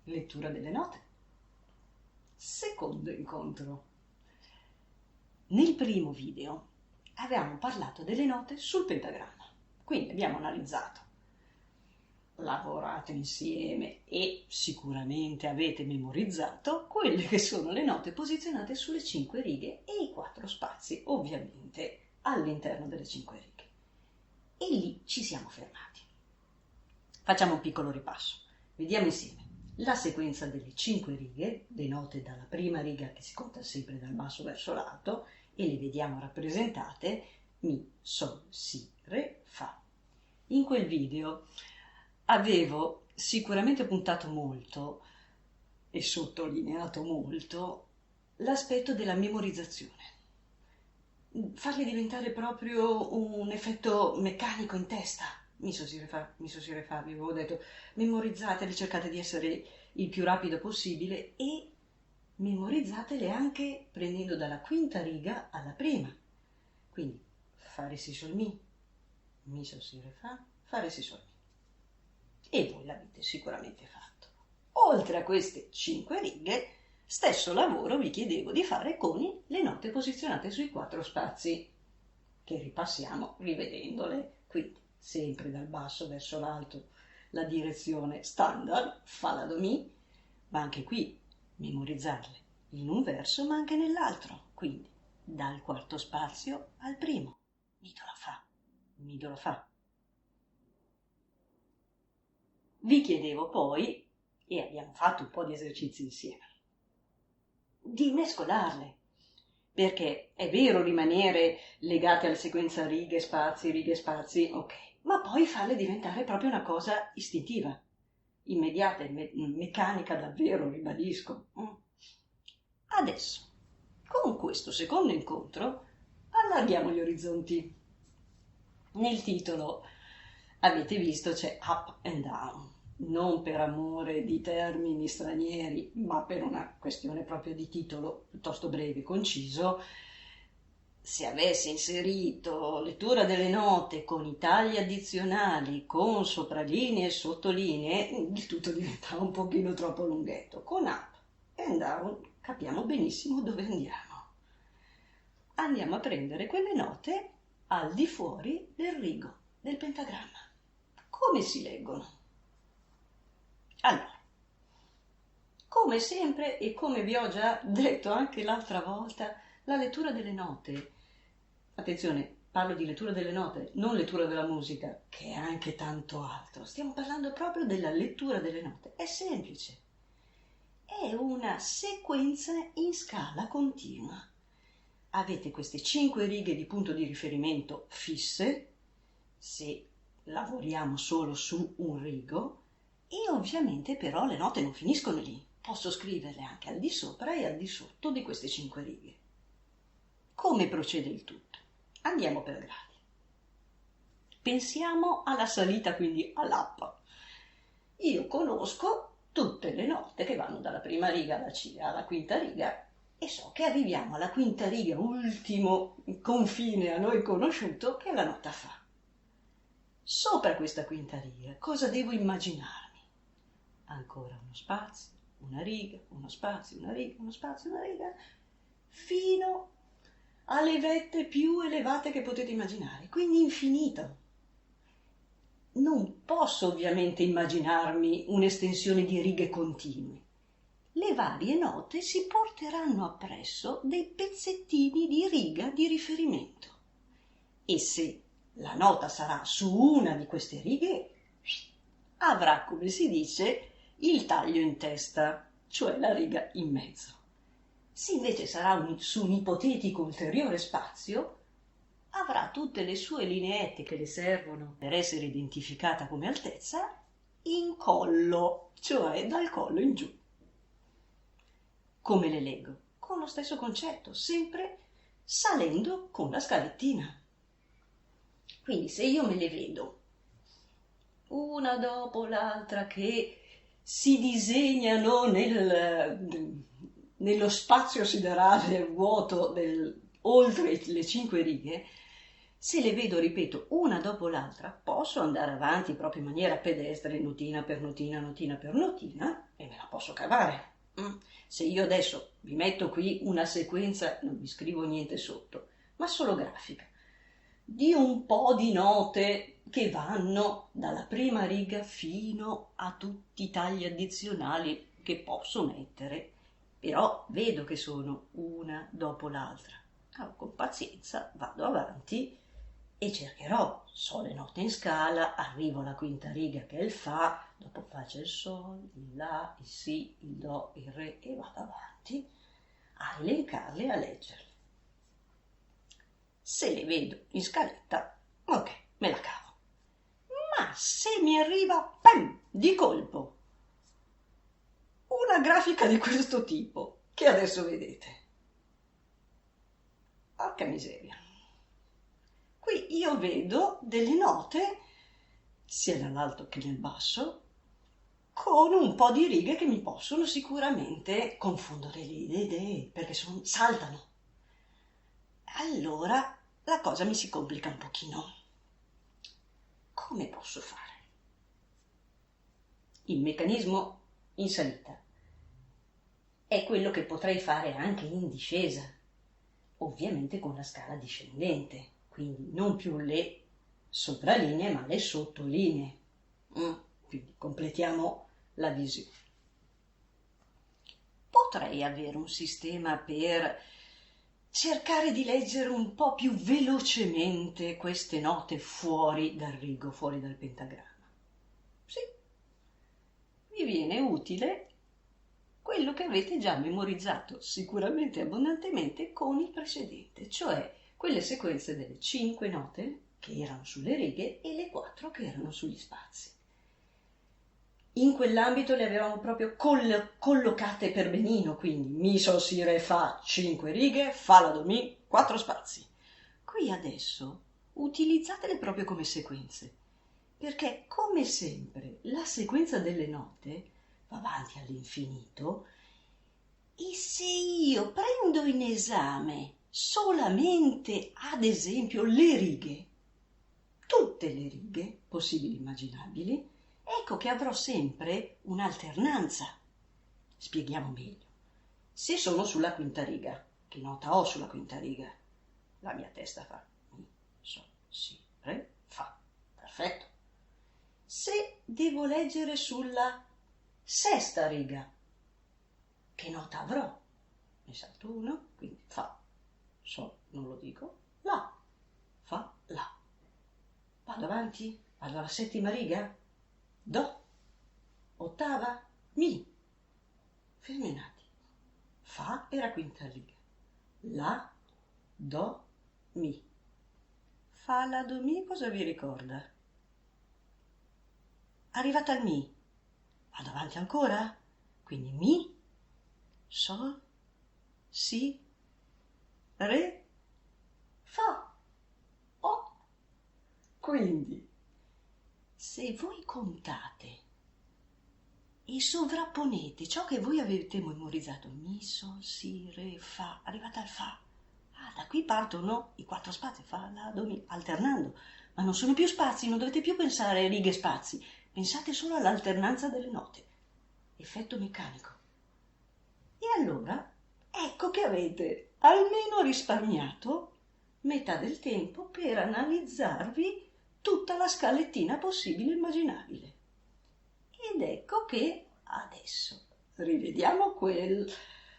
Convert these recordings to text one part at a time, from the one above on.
lettura delle note. Secondo incontro. Nel primo video avevamo parlato delle note sul pentagramma, quindi abbiamo analizzato, lavorato insieme e sicuramente avete memorizzato quelle che sono le note posizionate sulle 5 righe e i 4 spazi, ovviamente all'interno delle 5 righe. E lì ci siamo fermati. Facciamo un piccolo ripasso. Vediamo insieme la sequenza delle 5 righe, le note dalla prima riga che si conta sempre dal basso verso l'alto, e le vediamo rappresentate Mi, Sol, Si, Re, Fa. In quel video avevo sicuramente puntato molto e sottolineato molto l'aspetto della memorizzazione. Farli diventare proprio un effetto meccanico in testa. Mi so si rifà, vi avevo detto, memorizzatele, cercate di essere il più rapido possibile e memorizzatele anche prendendo dalla quinta riga alla prima. Quindi fa, re, si, sol, mi, sol, si, re, fa, re, si, sol, mi. E voi l'avete sicuramente fatto. Oltre a queste 5 righe, stesso lavoro vi chiedevo di fare con le note posizionate sui 4 spazi, che ripassiamo rivedendole. Quindi, sempre dal basso verso l'alto, la direzione standard, fa, la, do, mi, ma anche qui memorizzarle in un verso ma anche nell'altro, quindi dal quarto spazio al primo, mi, do, la, fa, mi, do, la, fa. Vi chiedevo poi, e abbiamo fatto un po' di esercizi insieme, di mescolarle, perché è vero rimanere legate alla sequenza righe, spazi, ok, ma poi farle diventare proprio una cosa istintiva, immediata, meccanica davvero, ribadisco. Adesso, con questo secondo incontro, allarghiamo gli orizzonti. Nel titolo avete visto c'è up and down, non per amore di termini stranieri, ma per una questione proprio di titolo piuttosto breve e conciso. Se avessi inserito lettura delle note con i tagli addizionali, con sopralinee e sottolinee, il tutto diventava un pochino troppo lunghetto. Con up and down capiamo benissimo dove andiamo. Andiamo a prendere quelle note al di fuori del rigo, del pentagramma. Come si leggono? Allora, come sempre e come vi ho già detto anche l'altra volta, la lettura delle note, attenzione, parlo di lettura delle note, non lettura della musica, che è anche tanto altro, stiamo parlando proprio della lettura delle note, è semplice, è una sequenza in scala continua. Avete queste 5 righe di punto di riferimento fisse, se lavoriamo solo su un rigo, e ovviamente però le note non finiscono lì, posso scriverle anche al di sopra e al di sotto di queste 5 righe. Come procede il tutto? Andiamo per gradi. Pensiamo alla salita, quindi all'up. Io conosco tutte le note che vanno dalla prima riga alla quinta riga e so che arriviamo alla quinta riga, ultimo confine a noi conosciuto, che è la nota Fa. Sopra questa quinta riga cosa devo immaginarmi? Ancora uno spazio, una riga, uno spazio, una riga, uno spazio, una riga, fino alle vette più elevate che potete immaginare, quindi infinito. Non posso ovviamente immaginarmi un'estensione di righe continue. Le varie note si porteranno appresso dei pezzettini di riga di riferimento. E se la nota sarà su una di queste righe, avrà, come si dice, il taglio in testa, cioè la riga in mezzo. Se invece sarà su un ipotetico ulteriore spazio, avrà tutte le sue lineette che le servono per essere identificata come altezza in collo, cioè dal collo in giù. Come le leggo? Con lo stesso concetto, sempre salendo con la scalettina. Quindi se io me le vedo una dopo l'altra che si disegnano nello spazio siderale vuoto oltre le 5 righe, Se le vedo, ripeto, una dopo l'altra, posso andare avanti proprio in maniera pedestre, notina per notina, notina per notina, e me la posso cavare. Se io adesso vi metto qui una sequenza, non vi scrivo niente sotto, ma solo grafica, di un po' di note che vanno dalla prima riga fino a tutti i tagli addizionali che posso mettere, però vedo che sono una dopo l'altra. Allora, con pazienza vado avanti e cercherò, so le note in scala, arrivo alla quinta riga che è il Fa, dopo faccio il Sol, il La, il Si, il Do, il Re e vado avanti a elencarle e a leggerle. Se le vedo in scaletta, ok, me la cavo. Ma se mi arriva, pam, di colpo, una grafica di questo tipo, che adesso vedete, porca miseria. Qui io vedo delle note, sia nell'alto che nel basso, con un po' di righe che mi possono sicuramente confondere le idee, perché saltano. Allora la cosa mi si complica un pochino. Come posso fare? Il meccanismo in salita è quello che potrei fare anche in discesa, ovviamente con la scala discendente, quindi non più le sopralinee ma le sottolinee. Quindi completiamo la visione. Potrei avere un sistema per cercare di leggere un po' più velocemente queste note fuori dal rigo, fuori dal pentagramma. Sì, vi viene utile quello che avete già memorizzato sicuramente abbondantemente con il precedente, cioè quelle sequenze delle 5 note che erano sulle righe e le 4 che erano sugli spazi. In quell'ambito le avevamo proprio collocate per benino, quindi Mi, Sol, Si, Re, Fa, 5 righe, Fa, La, Do, Mi, 4 spazi. Qui adesso utilizzatele proprio come sequenze, perché come sempre la sequenza delle note va avanti all'infinito e se io prendo in esame solamente, ad esempio, le righe, tutte le righe possibili e immaginabili, ecco che avrò sempre un'alternanza. Spieghiamo meglio. Se sono sulla quinta riga, che nota ho sulla quinta riga? La mia testa fa Mi, Sol, Si, Re, Fa. Perfetto. Se devo leggere sulla sesta riga, che nota avrò? Ne salto uno, quindi Fa, Sol, non lo dico, La, Fa, La. Vado avanti, vado alla settima riga, Do, ottava, Mi. Fermi un attimo. Fa era quinta riga. La, Do, Mi. Fa, La, Do, Mi cosa vi ricorda? Arrivata al Mi. Vado avanti ancora? Quindi Mi, Sol, Si, Re, Fa. Oh! Quindi, se voi contate e sovrapponete ciò che voi avete memorizzato, Mi, Sol, Si, Re, Fa, arrivate al Fa. Da qui partono i 4 spazi, Fa, La, Do, Mi, alternando. Ma non sono più spazi, non dovete più pensare a righe e spazi. Pensate solo all'alternanza delle note. Effetto meccanico. E allora, ecco che avete almeno risparmiato metà del tempo per analizzarvi tutta la scalettina possibile e immaginabile. Ed ecco che adesso rivediamo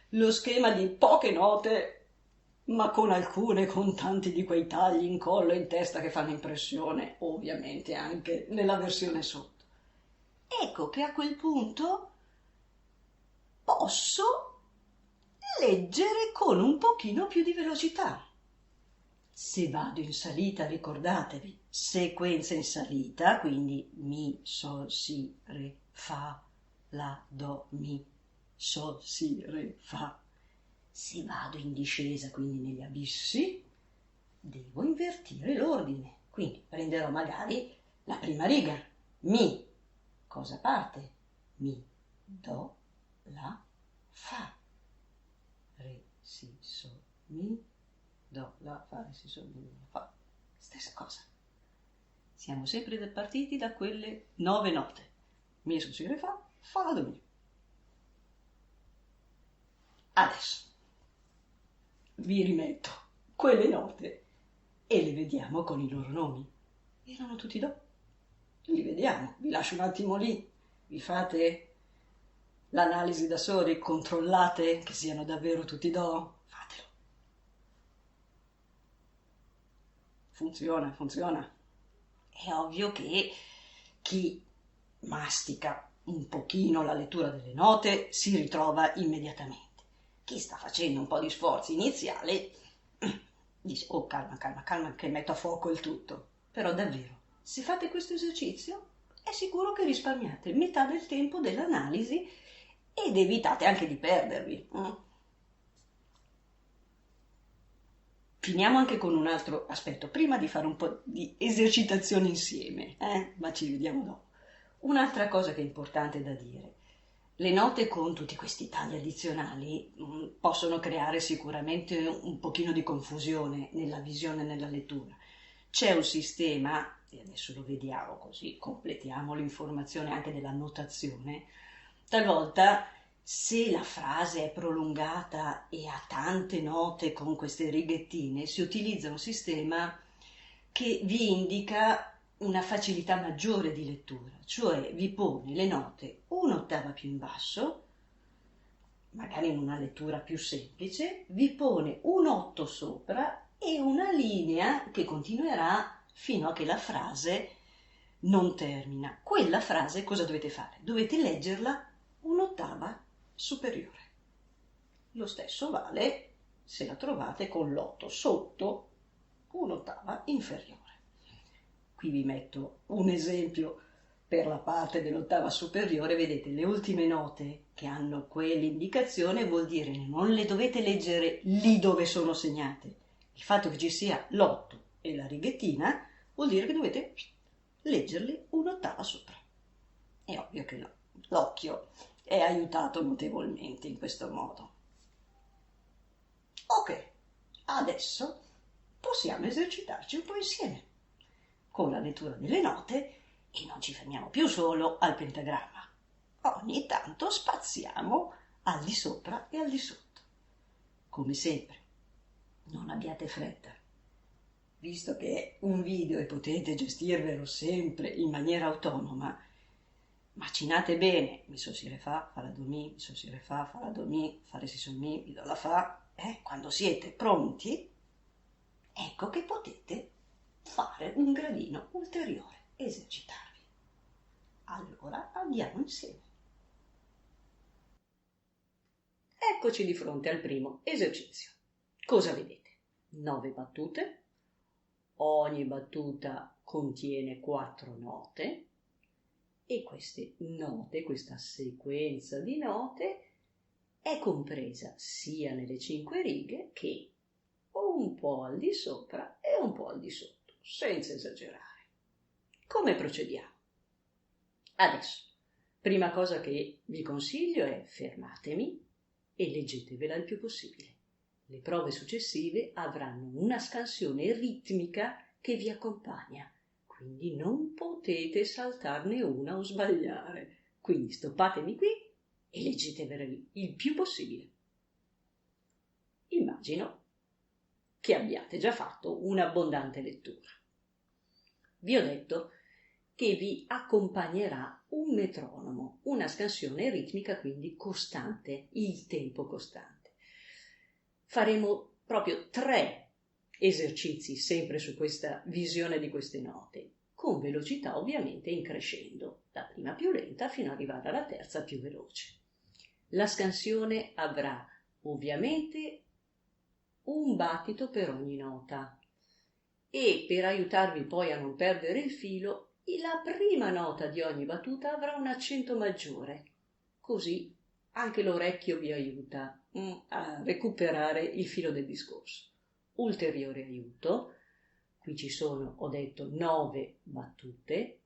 lo schema di poche note, ma con alcune, con tanti di quei tagli in collo e in testa che fanno impressione, ovviamente anche nella versione sotto. Ecco che a quel punto posso leggere con un pochino più di velocità. Se vado in salita, ricordatevi, sequenza in salita, quindi Mi, Sol, Si, Re, Fa, La, Do, Mi, Sol, Si, Re, Fa. Se vado in discesa, quindi negli abissi, devo invertire l'ordine. Quindi prenderò magari la prima riga. Mi, cosa parte? Mi, Do, La, Fa. Re, Si, Sol, Mi, Do, La, Fa, Re, Si, Sol, Mi, Do, La, Fa. stessa cosa. Siamo sempre partiti da quelle 9 note. Mi, sol, si, re, fa, la, do, mi. Adesso vi rimetto quelle note e le vediamo con i loro nomi. Erano tutti do. Li vediamo, vi lascio un attimo lì, vi fate l'analisi da soli, controllate che siano davvero tutti do, fatelo. Funziona. È ovvio che chi mastica un pochino la lettura delle note si ritrova immediatamente. Chi sta facendo un po' di sforzi iniziali dice: oh, calma, che metto a fuoco il tutto. Però davvero, se fate questo esercizio, è sicuro che risparmiate metà del tempo dell'analisi ed evitate anche di perdervi. Finiamo anche con un altro aspetto, prima di fare un po' di esercitazione insieme, ma ci vediamo dopo. Un'altra cosa che è importante da dire: le note con tutti questi tagli addizionali possono creare sicuramente un pochino di confusione nella visione e nella lettura. C'è un sistema, e adesso lo vediamo così completiamo l'informazione anche della notazione. Talvolta, se la frase è prolungata e ha tante note con queste righettine, si utilizza un sistema che vi indica una facilità maggiore di lettura, cioè vi pone le note un'ottava più in basso, magari in una lettura più semplice, vi pone un 8 sopra e una linea che continuerà fino a che la frase non termina. Quella frase cosa dovete fare? Dovete leggerla un'ottava superiore. Lo stesso vale se la trovate con l'8 sotto un'ottava inferiore. Qui vi metto un esempio per la parte dell'ottava superiore. Vedete, le ultime note che hanno quell'indicazione vuol dire che non le dovete leggere lì dove sono segnate. Il fatto che ci sia l'8 e la righettina vuol dire che dovete leggerli un'ottava sopra. È ovvio che l'occhio è aiutato notevolmente in questo modo. Ok, adesso possiamo esercitarci un po' insieme con la lettura delle note e non ci fermiamo più solo al pentagramma. Ogni tanto spaziamo al di sopra e al di sotto. Come sempre, non abbiate fretta. Visto che è un video e potete gestirvelo sempre in maniera autonoma, macinate bene, mi sol si re fa la do mi, mi sol si re fa la do mi, fa re si sol mi do la fa. Quando siete pronti, ecco che potete fare un gradino ulteriore, esercitarvi. Allora andiamo insieme. Eccoci di fronte al primo esercizio. Cosa vedete? 9 battute, ogni battuta contiene 4 note e queste note, questa sequenza di note è compresa sia nelle 5 righe che un po' al di sopra e un po' al di sotto, senza esagerare. Come procediamo? Adesso, prima cosa che vi consiglio è fermatemi e leggetevela il più possibile. Le prove successive avranno una scansione ritmica che vi accompagna, quindi non potete saltarne una o sbagliare. Quindi stoppatemi qui e leggetevela il più possibile. Immagino che abbiate già fatto un'abbondante lettura. Vi ho detto che vi accompagnerà un metronomo, una scansione ritmica quindi costante, il tempo costante. Faremo proprio 3 esercizi sempre su questa visione di queste note, con velocità ovviamente in crescendo, da prima più lenta fino ad arrivare alla terza più veloce. La scansione avrà ovviamente un battito per ogni nota e per aiutarvi poi a non perdere il filo, la prima nota di ogni battuta avrà un accento maggiore, così anche l'orecchio vi aiuta a recuperare il filo del discorso. Ulteriore aiuto, qui ci sono, ho detto, 9 battute,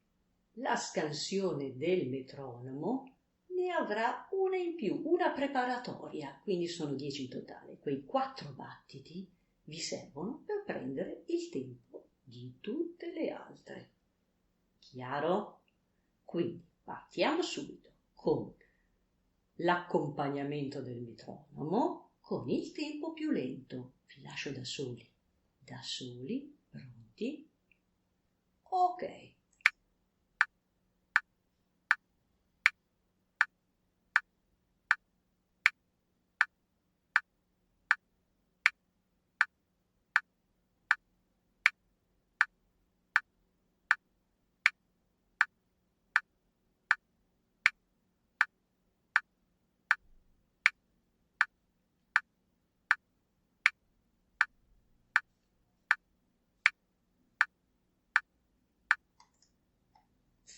la scansione del metronomo ne avrà una in più, una preparatoria, quindi sono 10 in totale. Quei 4 battiti vi servono per prendere il tempo di tutte le altre. Chiaro? Quindi partiamo subito con l'accompagnamento del metronomo con il tempo più lento. Vi lascio da soli, pronti? Ok.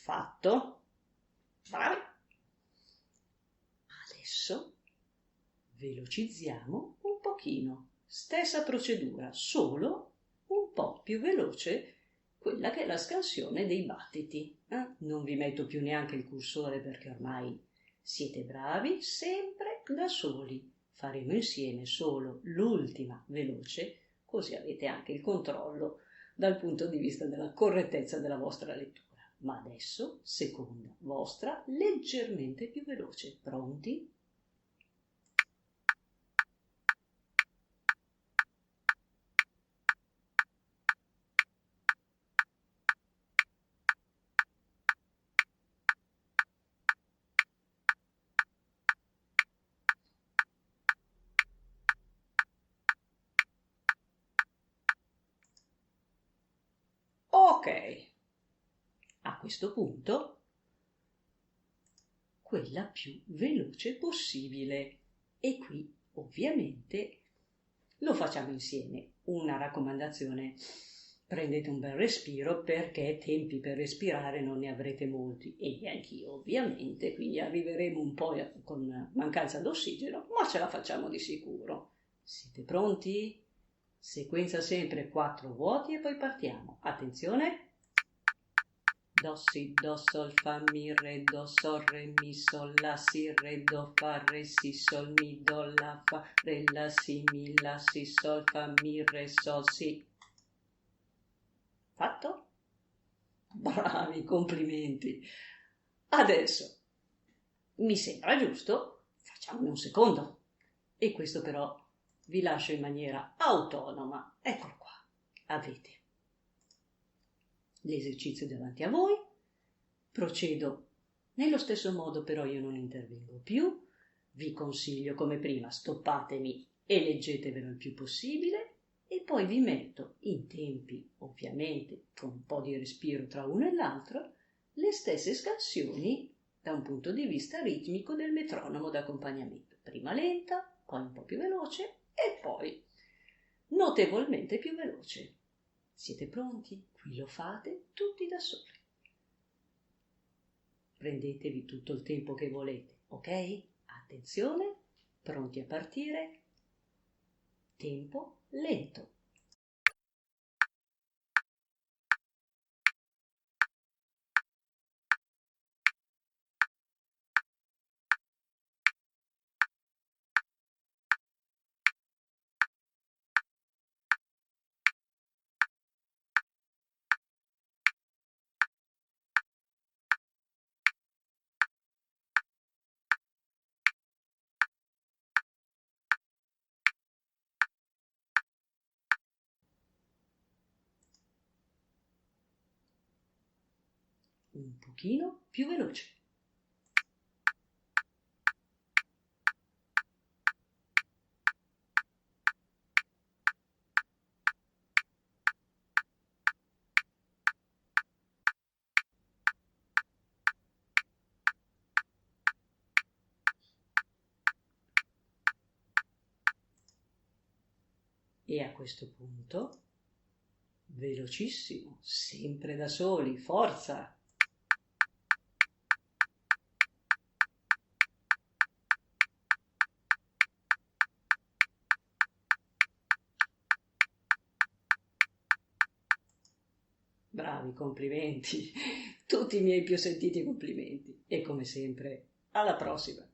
Fatto? Bravi! Adesso velocizziamo un pochino. Stessa procedura, solo un po' più veloce quella che è la scansione dei battiti. Non vi metto più neanche il cursore perché ormai siete bravi, sempre da soli. Faremo insieme solo l'ultima veloce, così avete anche il controllo dal punto di vista della correttezza della vostra lettura. Ma adesso, seconda vostra, leggermente più veloce. Pronti? Ok, a questo punto quella più veloce possibile e qui ovviamente lo facciamo insieme. Una raccomandazione: prendete un bel respiro perché tempi per respirare non ne avrete molti e anch'io ovviamente, quindi arriveremo un po' con mancanza d'ossigeno, ma ce la facciamo di sicuro. Siete pronti? Sequenza sempre 4 vuoti e poi partiamo. Attenzione! Do, si, do, sol, fa, mi, re, do, sol, re, mi, sol, la, si, re, do, fa, re, si, sol, mi, do, la, fa, re, la, si, mi, la, si, sol, fa, mi, re, sol, si. Fatto? Bravi, complimenti. Adesso, mi sembra giusto, facciamone un secondo. E questo però vi lascio in maniera autonoma. Eccolo qua. Avete l'esercizio davanti a voi. Procedo nello stesso modo, però io non intervengo più. Vi consiglio come prima, stoppatemi e leggetevelo il più possibile e poi vi metto in tempi, ovviamente con un po' di respiro tra uno e l'altro, le stesse scansioni da un punto di vista ritmico del metronomo d'accompagnamento. Prima lenta, poi un po' più veloce e poi notevolmente più veloce. Siete pronti? Qui lo fate tutti da soli. Prendetevi tutto il tempo che volete, ok? Attenzione, pronti a partire. Tempo lento. Un pochino più veloce. E a questo punto, velocissimo, sempre da soli, forza! Bravi, complimenti, tutti i miei più sentiti complimenti. E come sempre, alla prossima!